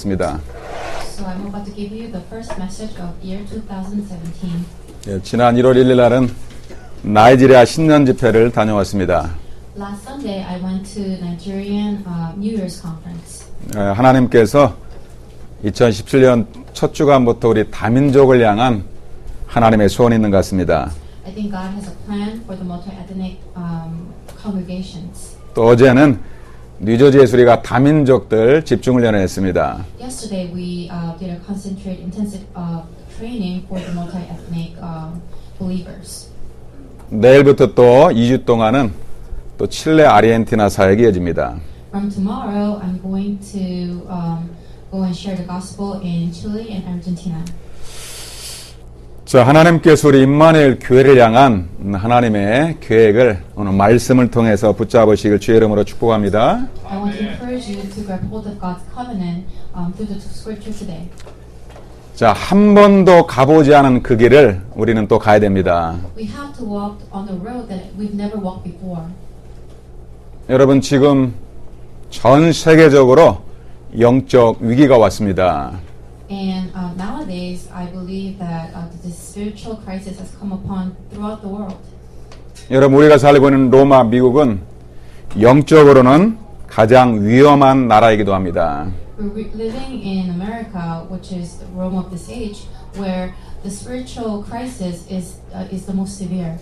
하겠습니다. So I'm about to give you the first message of year 2017. 예, 지난 1월 1일 날은 나이지리아 신년 집회를 다녀왔습니다. Last Sunday, I went to Nigerian New Year's conference. 하나님께서 2017년 첫 주간부터 우리 다민족을 향한 하나님의 소원이 있는 것 같습니다. I think God has a plan for the multi-ethnic congregations. 또 어제는 뉴저지 예수리가 다민족들 집중훈련을 했습니다. Yesterday, we did a concentrated intensive training for the multi-ethnic believers. 내일부터 또 2주 동안은 또 칠레 아르헨티나 사역이 이어집니다. From tomorrow, I'm going to go and share the gospel in Chile and Argentina. 자, 하나님께서 우리 임마누엘 교회를 향한 하나님의 계획을 오늘 말씀을 통해서 붙잡으시길 주의 이름으로 축복합니다. I want to encourage you to grab hold of God's covenant through the scripture today. 자, 한 번도 가보지 않은 그 길을 우리는 또 가야 됩니다. We have to walk on the road that we've never walked before. 여러분, 지금 전 세계적으로 영적 위기가 왔습니다. And nowadays, I believe that this spiritual crisis has come upon throughout the world. 여러분, 우리가 살고 있는 로마, 미국은 영적으로는 가장 위험한 나라이기도 합니다. We're living in America, which is the Rome of this age, where the spiritual crisis is the most severe.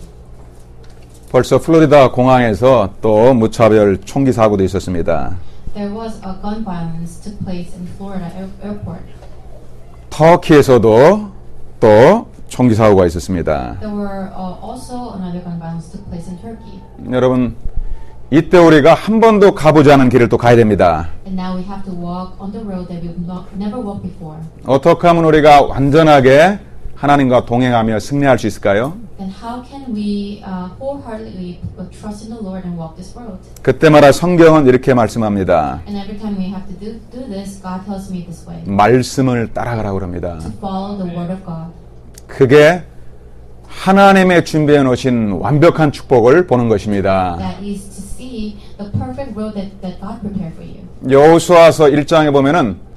벌써 플로리다 공항에서 또 무차별 총기 사고도 있었습니다. There was a gun violence took place in Florida airport. 터키에서도 또 총기 사고가 있었습니다. There were also another gun violence took place in Turkey. 여러분, 이때 우리가 한 번도 가보지 않은 길을 또 가야 됩니다. And now we have to walk on the road that we've never walked before. 어떻게 하면 우리가 완전하게 하나님과 동행하며 승리할 수 있을까요? And how can we wholeheartedly trust in the Lord and walk this road? 그때마다 성경은 이렇게 말씀합니다. And every time we have to do this, God tells me this way. 말씀을 따라가라고 합니다. To follow the word of God. 그게 하나님의 준비해 놓으신 완벽한 축복을 보는 것입니다. That is to see the perfect road that God prepared for you. 여호수아서 1장에 보면은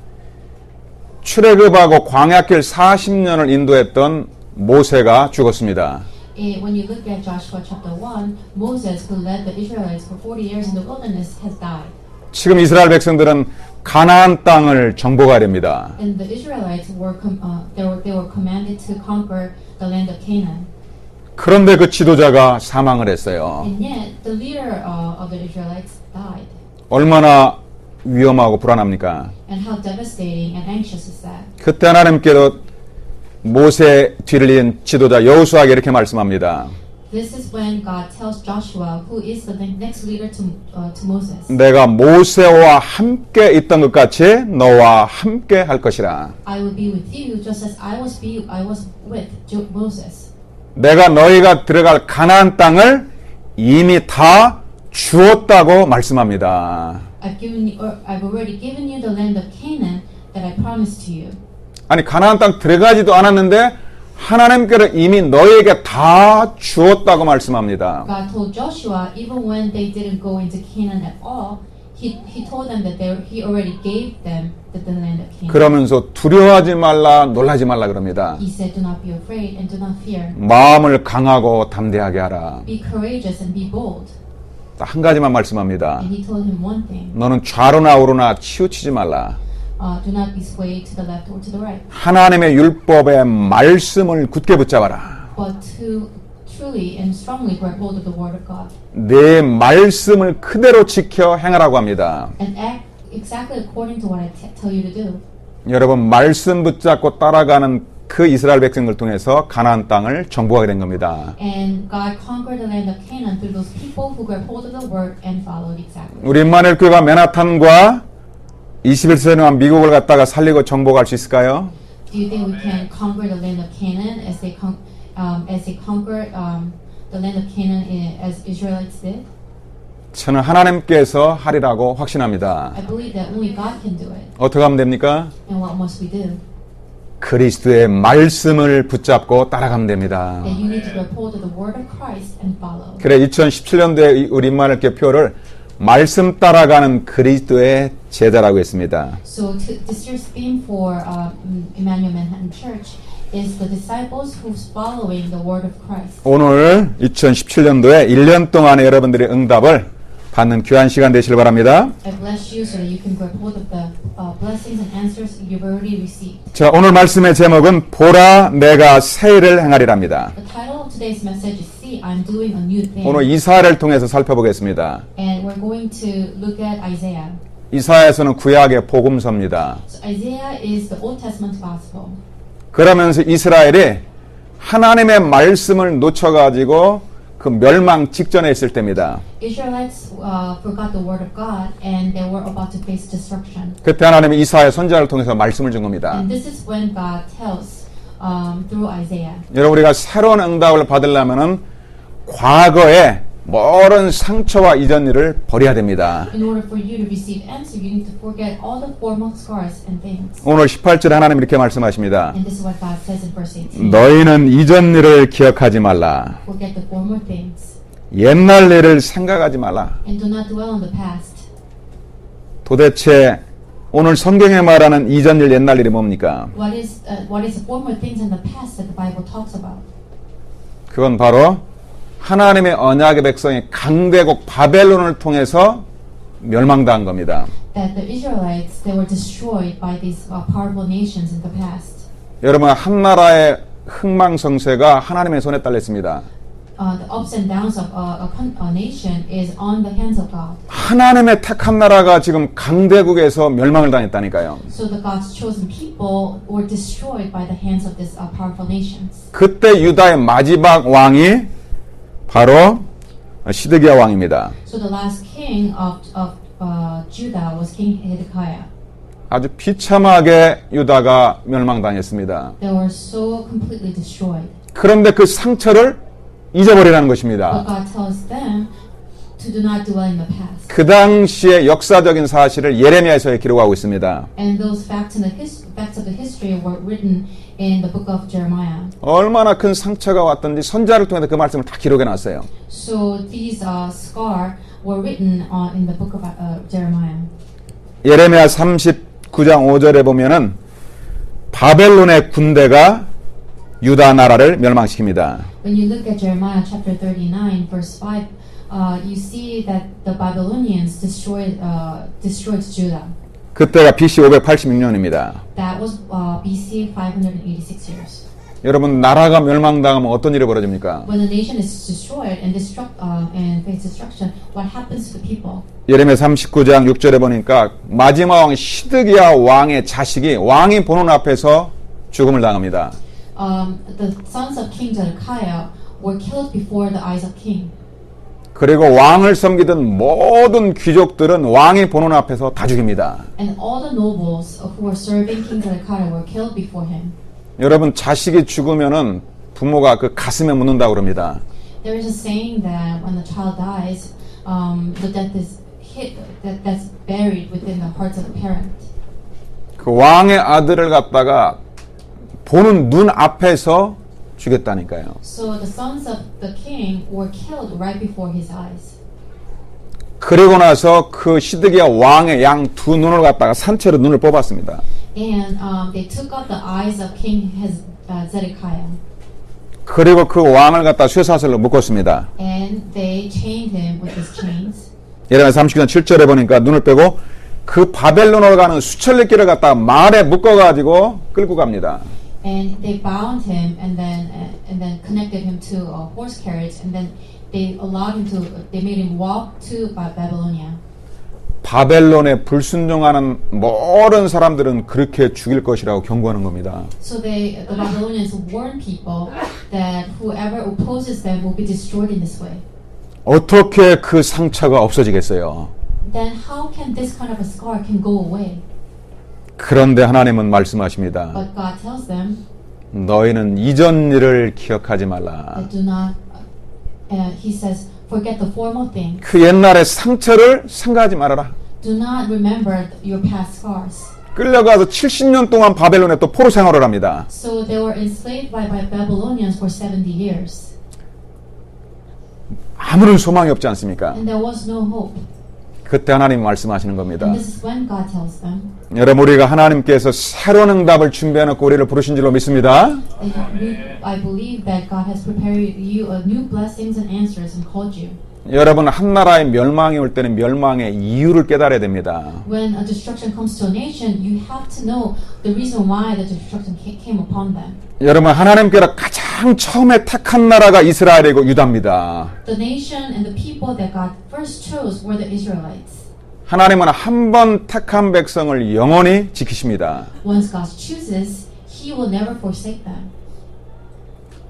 출애굽하고 광야길 40년을 인도했던 모세가 죽었습니다. When you look at Joshua chapter 1, Moses, who led the Israelites for 40 years in the wilderness, has died. 지금 이스라엘 백성들은 가나안 땅을 정복해야 됩니다. And the Israelites were they were commanded to conquer the land of Canaan. 그런데 그 지도자가 사망을 했어요. And yet, the leader of the Israelites died. 얼마나 위험하고 불안합니까? And how devastating and anxious is that? 그때 하나님께서 모세 뒤를 이은 지도자 여호수아에게 이렇게 말씀합니다. This is when God tells Joshua, who is the next leader to Moses. 내가 모세와 함께 있던 것 같이 너와 함께 할 것이라. I will be with you just as I was with Moses. 내가 너희가 들어갈 가나안 땅을 이미 다 주었다고 말씀합니다. I've already given you the land of Canaan that I promised to you. 아니, 가나안 땅 들어가지도 않았는데 하나님께서 이미 너희에게 다 주었다고 말씀합니다. God told Joshua, even when they didn't go into Canaan at all, He told them that He already gave them the land of Canaan. 그러면서 두려워하지 말라, 놀라지 말라 그럽니다. He said, do not be afraid and do not fear. 마음을 강하고 담대하게 하라. Be courageous and be bold. 한 가지만 말씀합니다. And He told him one thing. 너는 좌로나 우로나 치우치지 말라. Do not be swayed to the left or to the right. 하나님의 율법의 말씀을 굳게 붙잡아라. But to truly and strongly grab hold of the word of God. 내 말씀을 그대로 지켜 행하라고 합니다. And act exactly according to what I tell you to do. 여러분, 말씀 붙잡고 따라가는 그 이스라엘 백성을 통해서 가나안 땅을 정복하게 된 겁니다. And God conquered the land of Canaan through those people who grabbed hold of the word and followed exactly. 우리 임마누엘 교회가 맨하탄과 21세기와 미국을 갖다가 살리고 정복할 수 있을까요? Do you think we can conquer the land of Canaan as they conquered the land of Canaan as Israelites did? 저는 하나님께서 하리라고 확신합니다. I believe that only God can do it. 어떻게 하면 됩니까? And what must we do? 그리스도의 말씀을 붙잡고 따라가면 됩니다. That you need to grab hold of the word of Christ and follow. 그래 2017년도에 우리 임마누엘 교표를 말씀 따라가는 그리스도의 제자라고 했습니다. So this year's theme for Emmanuel Manhattan Church is the disciples who's following the word of Christ. 오늘 2017년도에 1년 동안의 여러분들의 응답을 받는 귀한 시간 되시길 바랍니다. I bless you so that you can grab hold of the blessings and answers you've already received. 자, 오늘 말씀의 제목은 보라 내가 새 일을 행하리랍니다. The title of today's message is See, I'm doing a new thing. 오늘 이사야를 통해서 살펴보겠습니다. And we're going to look at Isaiah. 이사야에서는 구약의 복음서입니다. So Isaiah is the Old Testament gospel. 그러면서 이스라엘이 하나님의 말씀을 놓쳐가지고 그 멸망 직전에 있을 때입니다. Israelites forgot the word of God and they were about to face destruction. 그때 하나님이 이사야 선지자를 통해서 말씀을 준 겁니다. And this is when God tells through Isaiah. 여러분 우리가 새로운 응답을 받으려면은 과거의 모든 상처와 이전 일을 버려야 됩니다. In order for you to receive answer, you need to forget all the former scars and things. 오늘 18절에 하나님 이렇게 말씀하십니다. And this is what God says in verse 18. 너희는 이전 일을 기억하지 말라. Forget the former things 옛날 일을 생각하지 말라. and do not dwell on the past. 도대체 오늘 성경에 말하는 이전 일, 옛날 일이 뭡니까? What is the former things in the past that the Bible talks about? 그건 바로 하나님의 언약의 백성이 강대국 바벨론을 통해서 멸망당한 겁니다. That the Israelites, they were destroyed by these powerful nations in the past. 여러분 한 나라의 흥망성쇠가 하나님의 손에 딸렸습니다. The ups and downs of a nation is on the hands of God. 하나님의 택한 나라가 지금 강대국에서 멸망을 당했다니까요. So the God's chosen people were destroyed by the hands of these powerful nations. 그때 유다의 마지막 왕이 바로 시드기야 왕입니다. So the last king of Judah was King Hezekiah. 아주 비참하게 유다가 멸망당했습니다. They were so completely destroyed. 그런데 그 상처를 잊어버리라는 But 것입니다. God tells them to do not dwell in the past. 그 당시의 역사적인 사실을 예레미야서에 기록하고 있습니다. And those facts of the history were written in the book of Jeremiah. 얼마나 큰 상처가 왔던지 선지자를 통해서 그 말씀을 다 기록해 놨어요. So these scars were written in the book of Jeremiah. 예레미야 39장 5절에 보면은 바벨론의 군대가 유다 나라를 멸망시킵니다. When you look at Jeremiah chapter 39 verse 5, you see that the Babylonians destroyed Judah. 그때가 BC 586년입니다. That was BC 586 years. 여러분 나라가 멸망당하면 어떤 일이 벌어집니까? When a nation is destroyed and face destruction, what happens to the people? 예레미야 39장 6절에 보니까 마지막 왕 시드기야 왕의 자식이 왕이 보는 앞에서 죽음을 당합니다. The sons of King Zedekiah were killed before the eyes of king. 그리고 왕을 섬기던 모든 귀족들은 왕이 보는 앞에서 다 죽입니다. And all the nobles who were serving King Zedekiah were killed before him. 여러분 자식이 죽으면은 부모가 그 가슴에 묻는다고 그럽니다. There is a saying that when the child dies, the death is that's buried within the hearts of the parent. 그 왕의 아들을 갖다가 보는 눈 앞에서 죽였다니까요. So the sons of the king were killed right before his eyes. 그리고 나서 그 시드기야 왕의 양 두 눈을 갖다가 산채로 눈을 뽑았습니다. And they took out the eyes of King Zedekiah. 그리고 그 왕을 갖다 쇠사슬로 묶었습니다. And they chained him with his chains. 예레미야 39장 7절에 보니까 눈을 빼고 그 바벨론으로 가는 수천리 길을 갖다가 말에 묶어가지고 끌고 갑니다. And they bound him and then connected him to a horse carriage and then they made him walk to Babylonia. 바벨론에 불순종하는 모든 사람들은 그렇게 죽일 것이라고 경고하는 겁니다. So the Babylonians warn people that whoever opposes them will be destroyed in this way. 어떻게 그 상처가 없어지겠어요? Then how can this kind of a scar can go away? 그런데 하나님은 말씀하십니다. But God tells them 너희는 이전 일을 기억하지 말라. that do not. He says, forget the formal thing. 그 옛날의 상처를 생각하지 말아라. Do not remember your past scars. 끌려가서 70년 동안 바벨론에 또 포로 생활을 합니다. So they were enslaved by Babylonians for 70 years. 아무런 소망이 없지 않습니까? And there was no hope. 그때 하나님이 말씀하시는 겁니다. And this is when God tells them. 여러분, 우리가 하나님께서 새로운 응답을 준비해놓고 우리를 부르신 줄로 믿습니다. I believe that God has prepared you a new blessings and answers and called you. 여러분, 한 나라의 멸망이 올 때는 멸망의 이유를 깨달아야 됩니다. When a destruction comes to a nation, you have to know the reason why the destruction came upon them. 여러분, 하나님께서 가장 처음에 택한 나라가 이스라엘이고 유다입니다. The nation and the people that God first chose were the Israelites. 하나님은 한 번 택한 백성을 영원히 지키십니다. Once God chooses, He will never forsake them.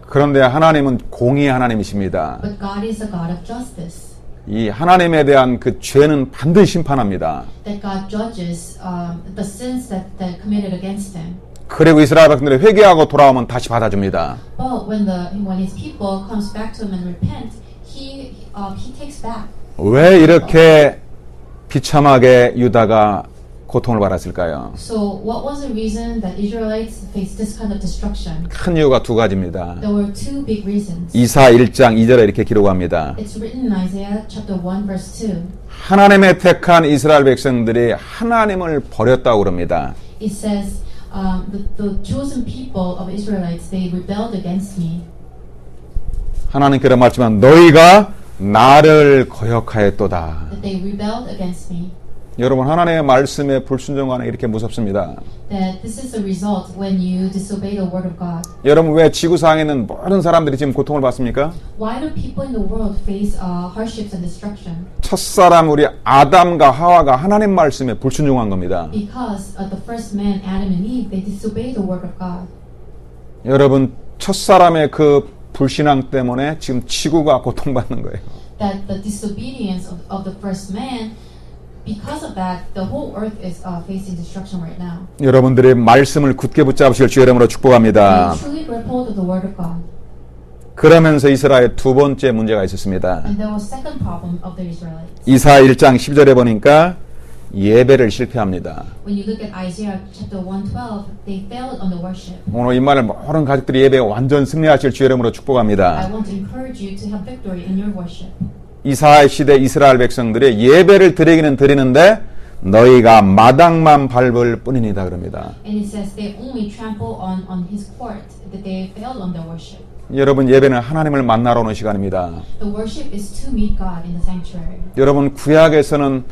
그런데 하나님은 공의의 하나님이십니다. But God is a God of justice. 이 하나님에 대한 그 죄는 반드시 심판합니다. That God judges the sins that committed against them. 그리고 이스라엘 백성들이 회개하고 돌아오면 다시 받아줍니다. But when His people comes back to Him and repent, He takes back. 왜 이렇게 비참하게 유다가 고통을 받았을까요? So what was the reason that Israelites faced this kind of destruction? 큰 이유가 두 가지입니다. There were two big reasons. 이사 1장 2절에 이렇게 기록합니다. It's written in Isaiah chapter 1 verse 2. 하나님의 택한 이스라엘 백성들이 하나님을 버렸다고 그럽니다. It says, the chosen people of Israelites, they rebelled against me. 하나님께서 말씀한 너희가 나를 거역하였도다. That they rebelled against me. 여러분, 하나님의 말씀에 불순종하는 게 이렇게 무섭습니다. That this is the result when you disobey the word of God. 여러분, 왜 지구상에 있는 모든 사람들이 지금 고통을 받습니까? Why do people in the world face hardships and destruction? 첫사람 우리 아담과 하와가 하나님 말씀에 불순종한 겁니다. Because the first man, Adam and Eve, they disobeyed the word of God. 여러분, 첫사람의 그 불신앙 때문에 지금 지구가 고통받는 거예요. That the disobedience of the first man, because of that, the whole earth is facing destruction right now. 여러분들의 말씀을 굳게 붙잡으실 주의 이름으로 축복합니다. We truly grab hold of the word of God. 그러면서 이스라엘 두 번째 문제가 있었습니다. And there was second problem of the Israelites. 이사 1장 10절에 보니까 예배를 실패합니다. When you look at Isaiah chapter 1:12, they failed on the worship. 오늘 이 말을 모든 가족들이 예배에 완전 승리하실 주의 이름으로 I 축복합니다. want to encourage you to have victory in your worship. 이사 시대 이스라엘 백성들이 예배를 드리기는 드리는데 너희가 마당만 밟을 뿐이니다 그럽니다. And it says they only trample on His court, that they failed on their worship. 여러분, 예배는 하나님을 만나러 오는 시간입니다. The worship is to meet God in the sanctuary. 여러분, 구약에서는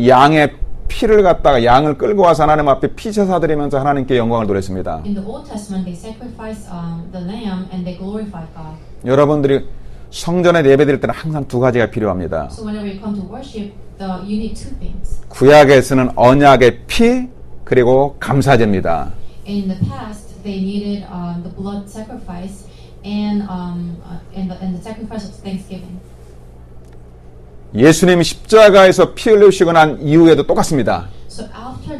양의 피를 갖다가 양을 끌고 와서 하나님 앞에 피제사 드리면서 하나님께 영광을 돌렸습니다. In the Old Testament, they sacrificed the lamb and they glorified God. 여러분들이 성전에 예배 드릴 때는 항상 두 가지가 필요합니다. So whenever you come to worship, you need two things. 구약에서는 언약의 피 그리고 감사제입니다. In the past, they needed the blood sacrifice and the sacrifice of thanksgiving. 예수님이 십자가에서 피 흘리시고 난 이후에도 똑같습니다. So after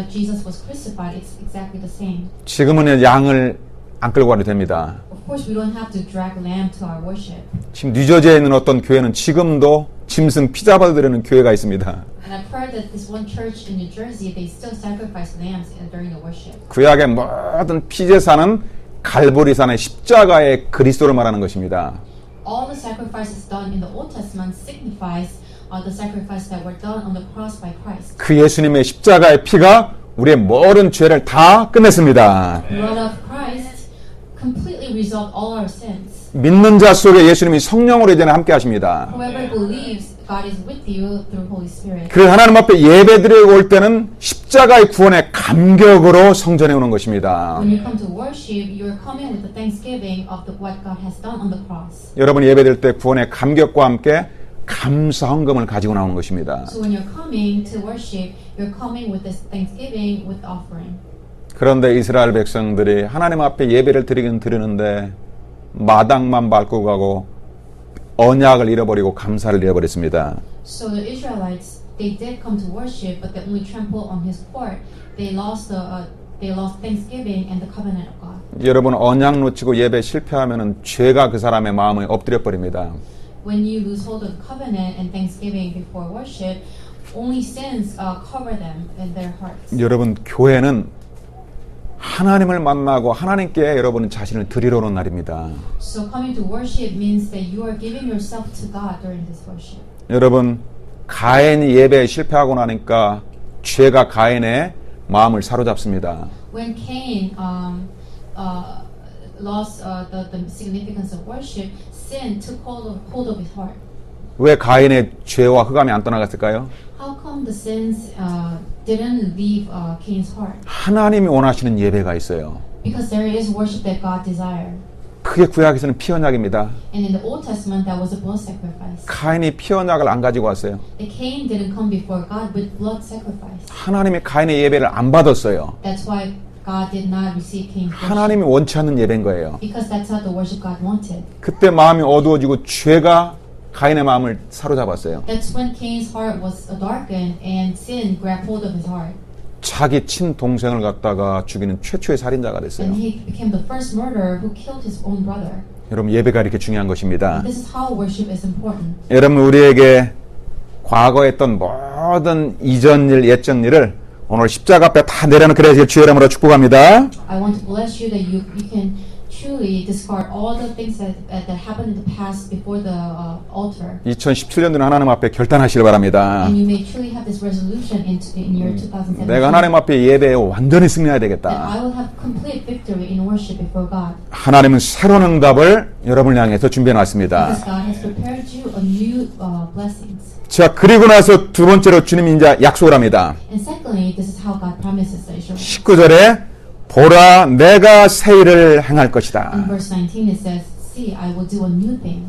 Jesus was crucified, it's exactly the same. 지금은 양을 안 끌고 가도 됩니다. Of course, we don't have to drag lamb to our worship. 지금 뉴저지에 있는 어떤 교회는 지금도 짐승 피 잡아드리는 교회가 있습니다. And I've heard that this one church in New Jersey, they still sacrifice lambs during the worship. 구약의 모든 피제사는 갈보리산의 십자가의 그리스도를 말하는 것입니다. All the sacrifices done in the Old Testament signifies the sacrifices that were done on the cross by Christ. 그 예수님의 십자가의 피가 우리의 모든 죄를 다 끝냈습니다. The blood of Christ completely resolved all our sins. 믿는 자 속에 예수님이 성령으로 이제는 함께 하십니다. Whoever believes, God is with you through Holy Spirit. 그 하나님 앞에 예배드리고 올 때는 십자가의 구원의 감격으로 성전에 오는 것입니다. When you come to worship, you are coming with the thanksgiving of what God has done on the cross. 여러분 예배드릴 때 구원의 감격과 함께 감사 헌금을 가지고 나오는 것입니다. So when you're coming to worship, you're coming with this thanksgiving with offering. 그런데 이스라엘 백성들이 하나님 앞에 예배를 드리긴 드리는데 마당만 밟고 가고 언약을 잃어버리고 감사를 잃어버렸습니다. So the Israelites, they did come to worship, but they only trampled on His court. They lost Thanksgiving and the covenant of God. 여러분 언약 놓치고 예배 실패하면은 죄가 그 사람의 마음에 엎드려 버립니다. When you lose hold of the covenant and Thanksgiving before worship, only sins cover them in their hearts. 여러분 교회는 하나님을 만나고 하나님께 여러분 자신을 드리러 오는 날입니다. So coming to worship means that you are giving yourself to God during this worship. 여러분 가인이 예배에 실패하고 나니까 죄가 가인의 마음을 사로잡습니다. When Cain lost the significance of worship, sin took hold of his heart. 왜 가인의 죄와 흑암이 안 떠나갔을까요? How come the sins didn't leave Cain's heart? 하나님이 원하시는 예배가 있어요. Because there is worship that God desired. 그게 구약에서는 피 언약입니다. And in the Old Testament, that was a blood sacrifice. 가인이 피 언약을 안 가지고 왔어요. The Cain didn't come before God with blood sacrifice. 하나님이 가인의 예배를 안 받았어요. That's why God did not receive Cain's worship. 하나님이 원치 않는 예배인 거예요. Because that's not the worship God wanted. 그때 마음이 어두워지고 죄가 가인의 마음을 사로잡았어요. That's when Cain's heart was darkened and sin grabbed hold of his heart. 자기 친동생을 갖다가 죽이는 최초의 살인자가 됐어요. And he became the first murderer who killed his own brother. 여러분 예배가 이렇게 중요한 것입니다. This is how worship is important. 여러분 우리에게 과거에 했던 모든 이전 일, 옛전 일을 오늘 십자가 앞에 다 내려놓게 되길 주의 이름으로 축복합니다. I want to bless you that you can truly discard all the things that happened in the past before the altar. 2017년도는 하나님 앞에 결단하시길 바랍니다. And you may truly have this resolution in year 2017. 내가 하나님 앞에 예배에 완전히 승리해야 That 되겠다. I will have complete victory in worship before God. 하나님은 새로운 응답을 여러분을 향해서 준비해 놨습니다. Because God has prepared you a new blessings. 자, 그리고 나서 두 번째로 주님이 이제 약속을 합니다. And secondly, this is how God promises that you shall. 19절에 보라 내가 새 일을 행할 In 것이다. verse 19 it says, "See, I will do a new thing."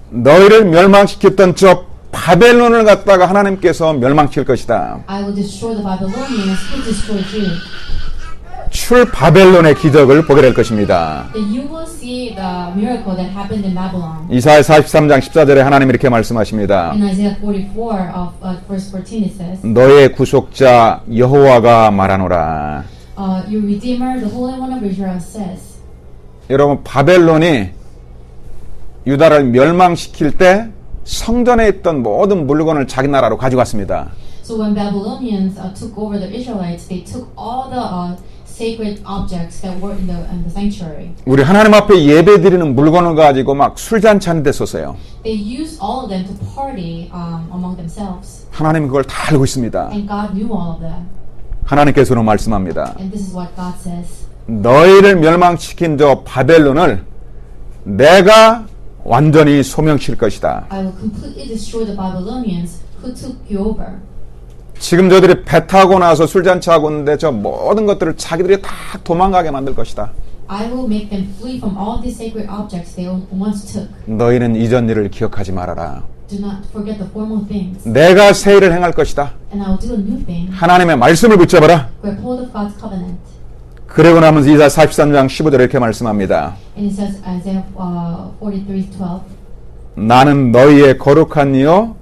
너희를 멸망시켰던 저 바벨론을 갖다가 하나님께서 멸망시킬 것이다. I will destroy the Babylonians who destroyed you. 출 바벨론의 기적을 보게 될 것입니다. That you will see the miracle that happened in Babylon. 이사야 43장 14절에 하나님 이렇게 말씀하십니다. In Isaiah 44 of verse 14 it says, 너의 구속자 여호와가 말하노라. Your Redeemer, the Holy One of Israel says. 여러분 바벨론이 유다를 멸망시킬 때 성전에 있던 모든 물건을 자기 나라로 가져갔습니다. So when Babylonians took over the Israelites, they took all the sacred objects that were in the sanctuary. 우리 하나님 앞에 예배드리는 물건을 가지고 막 술잔치 하는 데 썼어요. They used all of them to party among themselves. 하나님 그걸 다 알고 있습니다. And God knew all of that. 하나님께서는 말씀합니다. And this is what God says. 너희를 멸망시킨 저 바벨론을 내가 완전히 소명시킬 것이다. I will completely destroy the Babylonians who took you over. 지금 저들이 배 타고 나서 술잔치하고 있는데 저 모든 것들을 자기들이 다 도망가게 만들 것이다. I will make them flee from all these sacred objects they once took. 너희는 이전 일을 기억하지 말아라. Do not forget the former things. 내가 새 일을 행할 것이다. And I will do a new thing. 하나님의 말씀을 붙잡아라. Grab hold of God's covenant. 그러고 나면서 이사야 43장 15절에 이렇게 말씀합니다. And it says Isaiah 43:12. 나는 너희의 거룩한 이요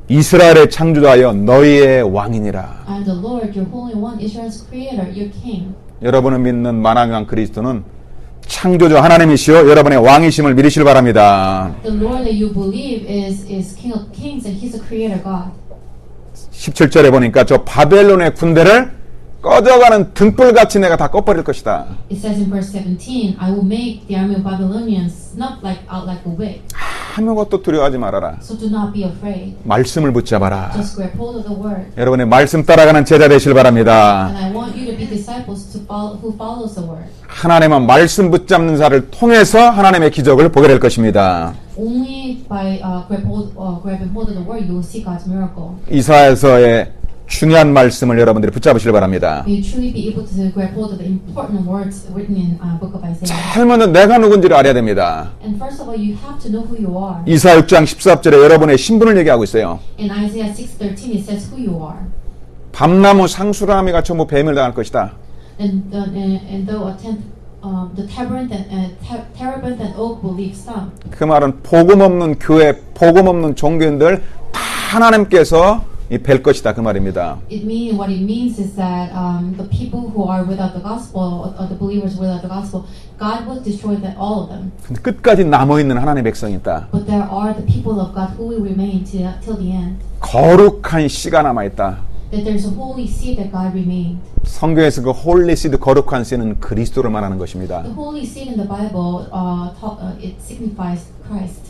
이스라엘의 창조자여 너희의 왕이니라. I am the Lord, your Holy One, Israel's Creator, your King. 여러분을 믿는 만왕왕 그리스도는 창조주 하나님이시요 여러분의 왕이심을 믿으시길 바랍니다. The Lord that you believe is King of Kings and He's a Creator God. 17절에 보니까 저 바벨론의 군대를 꺼져가는 등불같이 내가 다 꺼버릴 것이다. It says in verse 17, I will make the army of Babylonians snuff out like a wick. 아무것도 두려워하지 말아라. So do not be afraid. 말씀을 붙잡아라. Just grab hold of the word. 여러분의 말씀 따라가는 제자 되시길 바랍니다. And I want you to be disciples who follows the word. 하나님은 말씀 붙잡는 자를 통해서 하나님의 기적을 보게 될 것입니다. Only by grabbing hold of the word, you will see God's miracle. 이사야서의 중요한 말씀을 여러분들이 붙잡으시길 바랍니다. May you truly be able to grab hold of the important words written in Book of Isaiah. 제일 먼저 내가 누군지를 알아야 됩니다. And first of all, you have to know who you are. 이사야 6장 14절에 여러분의 신분을 얘기하고 있어요. In Isaiah 6:13, it says who you are. 밤나무 상수라미가 전부 뱀을 당할 것이다. And though the terebinth and oak will leave some. 그 말은 복음 없는 교회, 복음 없는 종교인들 다 하나님께서 뵐 것이다 그 말입니다. What it means is that the people who are without the gospel, or the believers without the gospel, God will destroy all of them. 근데 끝까지 남아 있는 하나님의 백성이 있다. But there are the people of God who will remain till the end. 거룩한 씨가 남아 있다. That there's a holy seed that God remained. 성경에서 그 홀리 시드 거룩한 씨는 그리스도를 말하는 것입니다. The holy seed in the it signifies Christ.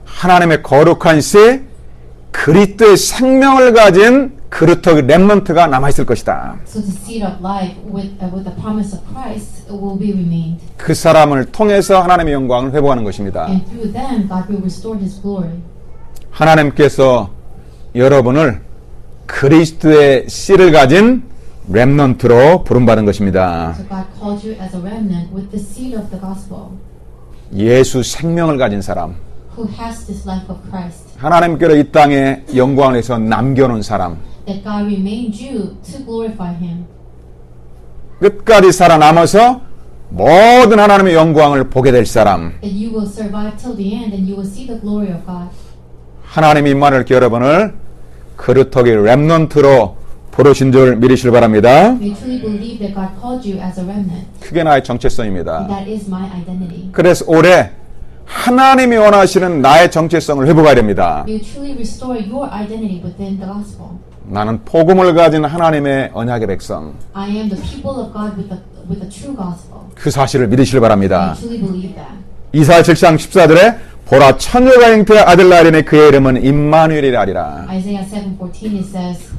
하나님의 거룩한 씨 그리스도의 생명을 가진 그루터기 렘넌트가 남아있을 것이다. So the seed of life with the promise of Christ will be remained. 그 사람을 통해서 하나님의 영광을 회복하는 것입니다. And through them, God will restore His glory. 하나님께서 여러분을 그리스도의 씨를 가진 렘넌트로 부름받은 것입니다. So God called you as a remnant with the seed of the gospel, 예수 생명을 가진 사람, who has this life of Christ, 하나님께로 이 땅에 영광을 위해서 남겨놓은 사람, that God remained you to glorify Him. 끝까지 살아남아서 모든 하나님의 영광을 보게 될 사람, That you will survive till the end and you will see the glory of God. 하나님이 임마누엘 여러분을 그루터기 렘넌트로 부르신 줄 믿으시길 바랍니다. We truly believe that God called you as a remnant. 그게 나의 정체성입니다. That is my identity. 그래서 올해 하나님이 원하시는 나의 정체성을 회복해야 됩니다. You truly restore your identity within the gospel. 나는 복음을 가진 하나님의 언약의 백성. I am the people of God with the true gospel. 그 사실을 믿으시길 바랍니다. I truly believe that. 이사야 7장 14절에 보라 처녀가 잉태의 아들 낳으리니 그의 이름은 임마누엘이라 하리라. Isaiah 7:14 it says,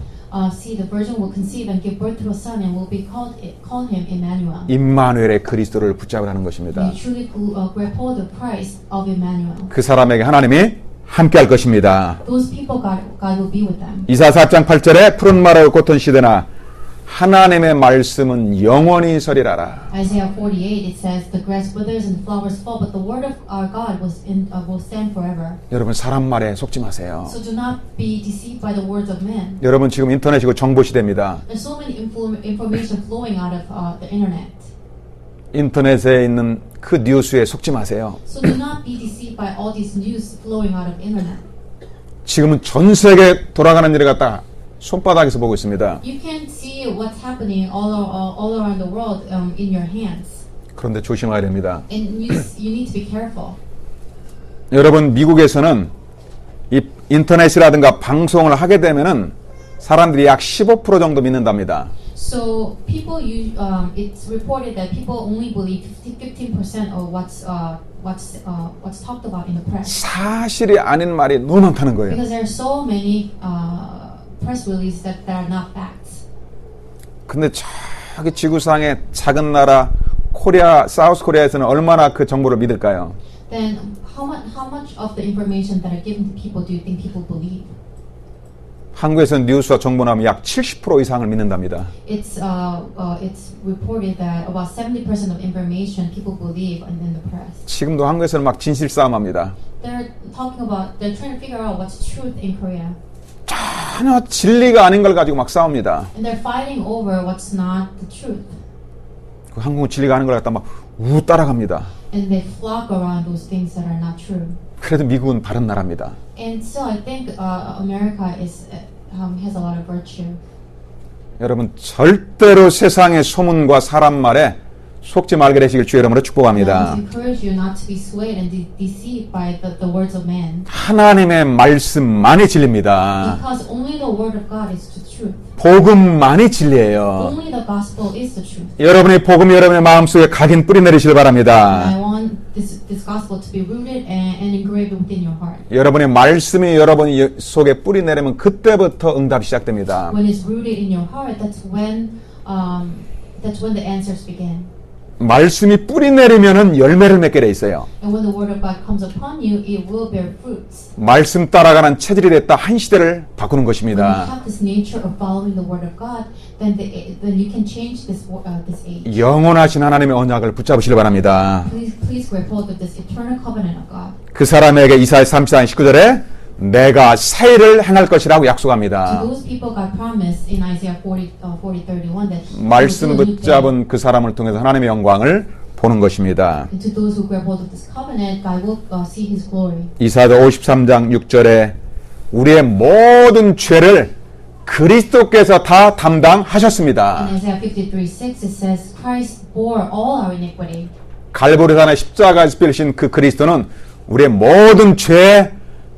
"See, the virgin will conceive and give birth to a son, and will be call him Emmanuel." 임마누엘의 그리스도를 붙잡으라는 것입니다. You truly grab hold of Christ of Emmanuel. 그 사람에게 하나님이 함께할 것입니다. Those people, God will be with them. 이사야 4장 8절에 푸른 말하고 꽃은 시드나 하나님의 말씀은 영원히 서리라라. Isaiah 48 it says, "The grass withers and the flowers fall, but the word of our God will stand forever." 여러분 사람 말에 속지 마세요. So do not be deceived by the words of men. 여러분 지금 인터넷이고 정보 시대입니다. There's so many information flowing out of the internet. 인터넷에 있는 그 뉴스에 속지 마세요. So do not be deceived by all these news flowing out of internet. 지금은 전 세계 돌아가는 일을 갖다 손바닥에서 보고 있습니다. You can see what's happening all around the world in your hands. 그런데 조심해야 됩니다. And you need to be careful. 여러분 미국에서는 이 인터넷이라든가 방송을 하게 되면은 사람들이 약 15% 정도 믿는답니다. So people, it's reported that people only believe 15% of what's talked about in the press. 사실이 아닌 말이 너무 많다는 거예요. Because there are so many press releases that are not facts. 근데 저기 지구상의 작은 나라 코리아, 사우스 코리아에서는 얼마나 그 정보를 믿을까요? Then how much of the information that are given to people do you think people believe? 한국에서는 뉴스와 정보 나오면 약 70% 이상을 믿는답니다. It's reported that about 70% of information people believe in the press. 지금도 한국에서는 막 진실 싸움합니다. They're trying to figure out what's truth in Korea. 전혀 진리가 아닌 걸 가지고 막 싸웁니다. And they're fighting over what's not the truth. 그 한국은 진리가 아닌 걸 갖다 막 우 따라갑니다. And they flock around those things that are not true. 그래도 미국은 바른 나라입니다. And so I think America has a lot of virtue. 여러분 절대로 세상의 소문과 사람 말에 속지 말게 되시길 주의 이름으로 I 축복합니다. want to encourage you not to be swayed and deceived by the words of man. 하나님의 말씀만이 진리입니다. Because only the word of God is the truth. 복음만이 진리예요. Only the gospel is the truth. 여러분의 복음이 여러분의 마음속에 각인 뿌리 내리시길 바랍니다. I want this gospel to be rooted and engraved within your heart. 여러분의 말씀이 여러분 속에 뿌리 내리면 그때부터 응답이 시작됩니다. When it's rooted in your heart, that's when the answers begin. 말씀이 뿌리 내리면은 열매를 맺게 돼 있어요. And when the word of God comes upon you, it will bear fruits. 말씀 따라가는 체질이 됐다 한 시대를 바꾸는 When you 것입니다. have this nature of following the word of God, then you can change this age. 영원하신 하나님의 언약을 붙잡으시길 바랍니다. Please grab hold of this eternal covenant of God. 그 사람에게 이사야 34장 19절에 내가 새 일을 행할 것이라고 To 약속합니다. those people, God promised in Isaiah 40:31 that He 말씀 will do a new thing. 붙잡은 그 사람을 통해서 하나님의 영광을 보는 것입니다. And to those who grab hold of this covenant, God will see His glory. 이사야 53장 6절에 우리의 모든 죄를 그리스도께서 다 담당하셨습니다. In Isaiah 53:6 it says, Christ bore all our iniquity. 갈보리산의 십자가에서 빌리신 그 그리스도는 우리의 모든 죄,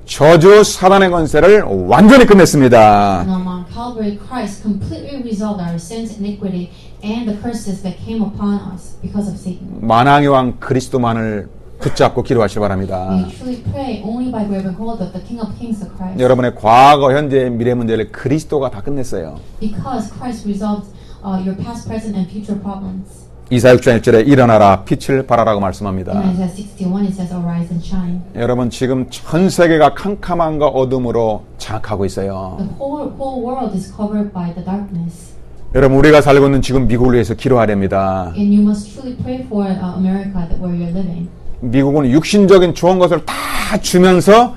저주, 사단의 권세를 완전히 끝냈습니다. And on Mount Calvary, Christ completely resolved our sins, iniquity, and the curses that came upon us because of Satan. 만왕의 왕 그리스도만을 붙잡고 기도하시기 바랍니다. May you truly pray only by grabbing hold of the King of Kings, the Christ. 여러분의 과거, 현재, 미래 문제를 그리스도가 다 끝냈어요. Because Christ resolved your past, present, and future problems. 이사야 6장 1절에 일어나라 빛을 발하라고 말씀합니다. In Isaiah 61, it says, "Arise and shine." 여러분 지금 전 세계가 캄캄함과 어둠으로 장악하고 있어요. The whole world is covered by the darkness. 여러분 우리가 살고 있는 지금 미국을 위해서 기도해야 됩니다. And you must truly pray for America, where you're living. 미국은 육신적인 좋은 것을 다 주면서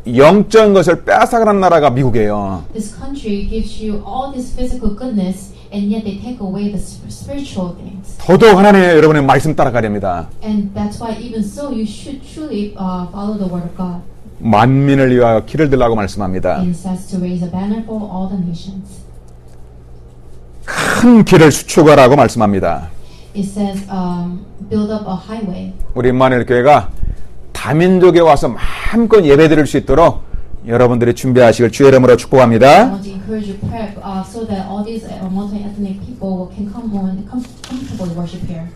영적인 것을 빼앗아가는 나라가 미국이에요. This country gives you all this physical goodness, and yet they take away the spiritual things. 더더욱 하나님의 여러분의 말씀 따라가야 됩니다. And that's why even so, you should truly follow the word of God. 만민을 위하여 길을 들라고 말씀합니다. And it says to raise a banner for all the nations. 큰 길을 수축하라고 말씀합니다. It says build up a highway. 우리 임마누엘 교회가 다민족에 와서 마음껏 예배드릴 수 있도록 여러분들이 준비하시길 주의 이름으로 I 축복합니다. want to encourage you pray so that all these multi-ethnic people can come home and comfortably worship here.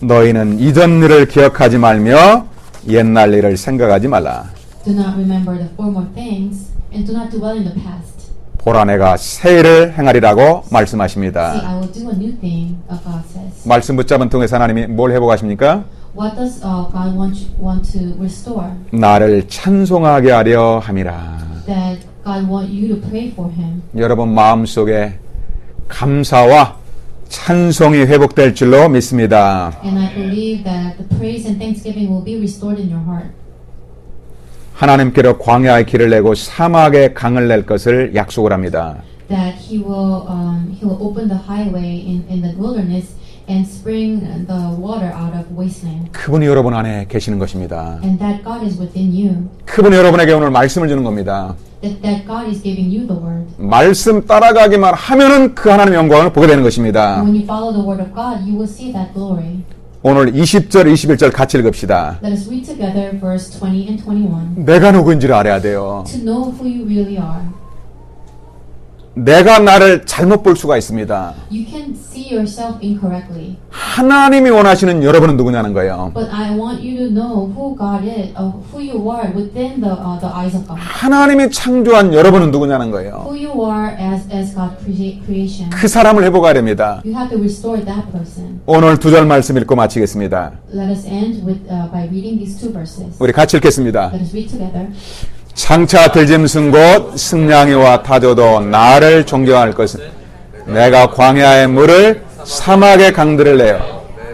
너희는 이전 일을 기억하지 말며 옛날 일을 생각하지 말라. Do not remember the former things and do not dwell in the past. 보라 내가 새 일을 행하리라고 See, 말씀하십니다. I will do a new thing, God says. 말씀 붙잡은 통해서 하나님이 뭘 해보가십니까? What does God want to restore? 나를 찬송하게 하려 함이라. That God want you to pray for Him. 여러분 마음속에 감사와 찬송이 회복될 줄로 믿습니다. And I believe that the praise and thanksgiving will be restored in your heart. 하나님께로 광야의 길을 내고 사막의 강을 낼 것을 약속을 합니다. That He will open the highway in the wilderness and spring the water out of wasteland. 그분이 여러분 안에 계시는 것입니다. And that God is within you. 그분이 여러분에게 오늘 말씀을 주는 겁니다. That God is giving you the word. 말씀 따라가기만 하면은 그 하나님의 영광을 보게 되는 것입니다. When you follow the word of God, you will see that glory. 오늘 20절, 21절 같이 읽읍시다. Let us read together verse 20 and 21. 내가 누구인지를 알아야 돼요. To know who you really are. 내가 나를 잘못 볼 수가 있습니다. You can see yourself incorrectly. 하나님이 원하시는 여러분은 누구냐는 거예요. But I want you to know who God is, who you are within the eyes of God. 하나님이 창조한 여러분은 누구냐는 거예요. Who you are as God creation. 그 사람을 회복해야 됩니다. You have to restore that person. 오늘 두 절 말씀 읽고 마치겠습니다. Let us end with by reading these two verses. 우리 같이 읽겠습니다. Let us read together. 장차 들짐승 곧 승냥이와 타조도 나를 존경할 것은 내가 광야의 물을 사막의 강들을 내어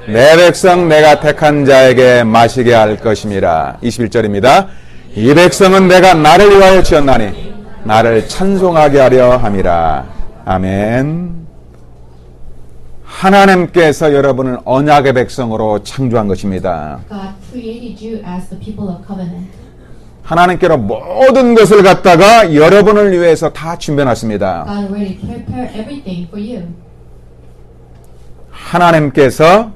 내 백성 내가 택한 자에게 마시게 할 것임이라. 21절입니다. 이 백성은 내가 나를 위하여 지었나니 나를 찬송하게 하려 함이라. 아멘. 하나님께서 여러분을 언약의 백성으로 창조한 것입니다. God created you as the people of covenant. 하나님께로 모든 것을 갖다가 여러분을 위해서 다 준비해놨습니다. God already prepared everything for you. 하나님께서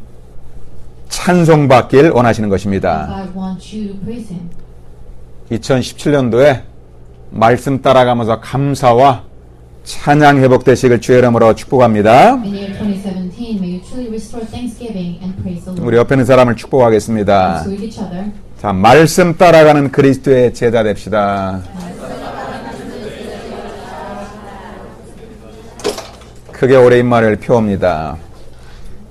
찬송받길 원하시는 것입니다. God wants you to praise Him. 2017년도에 말씀 따라가면서 감사와 찬양 회복되시길 주의 이름으로 축복합니다. In year 2017, may you truly restore thanksgiving and praise the 우리 Lord. 옆에 있는 사람을 축복하겠습니다. Let's greet each other. 자, 말씀 따라가는 그리스도의 제자 됩시다. 크게 오래 임마를 표합니다.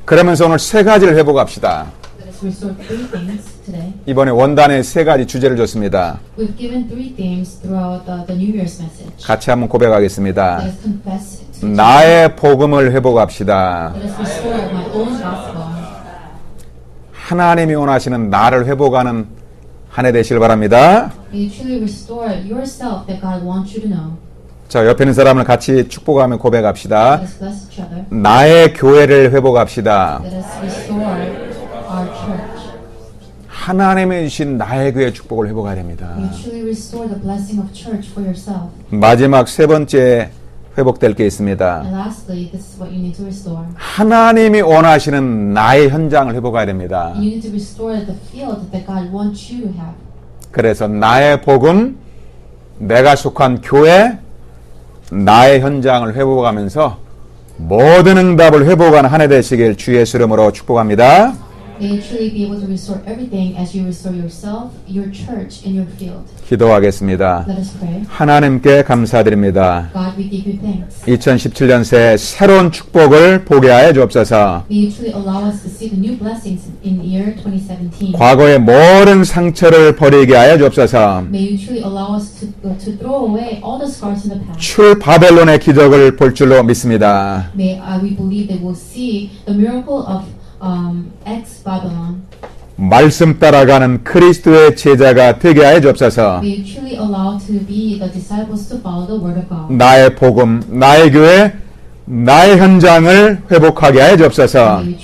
그러면서 오늘 세 가지를 회복합시다. Let us restore three things today. 이번에 원단에 세 가지 주제를 줬습니다. We've given three themes throughout the New Year's message. 같이 한번 고백하겠습니다. Let us confess it. to each 나의 복음을 회복합시다. other. Let us restore my own gospel. 하나님이 원하시는 나를 회복하는 한 해 되시길 바랍니다. May you truly restore yourself that God wants you to know. 자, 옆에 있는 사람을 같이 축복하며 고백합시다. Let us bless each other. 나의 교회를 회복합시다. Let us restore our church. 하나님이 주신 나의 교회 축복을 회복해야 됩니다. May you truly restore the blessing of church for yourself. 마지막 세 번째 회복될 게 있습니다. And lastly, this is what you need to restore. 하나님이 원하시는 나의 현장을 회복해야 됩니다. You need to restore the field that God wants you to have. 그래서 나의 복음, 내가 속한 교회, 나의 현장을 회복하면서 모든 응답을 회복하는 한 해 되시길 주의 이름으로 축복합니다. May you truly be able to restore everything as you restore yourself, your church, and your field. 기도하겠습니다. Let us pray. 하나님께 감사드립니다. God, we give you thanks. 2017년 새 새로운 축복을 보게 하여 주옵소서. May you truly allow us to see the new blessings in year 2017. 과거의 모든 상처를 버리게 하여 주옵소서. May you truly allow us to throw away all the scars in the past. 출 바벨론의 기적을 볼 줄로 믿습니다. May we believe that we'll see the miracle of ex-Babylon. 말씀 따라가는 그리스도의 제자가 되게 하여 주옵소서. May you truly allow to be the disciples to follow the word of God. 나의 복음, 나의 교회, 나의 현장을 회복하게 하여 주옵소서. May you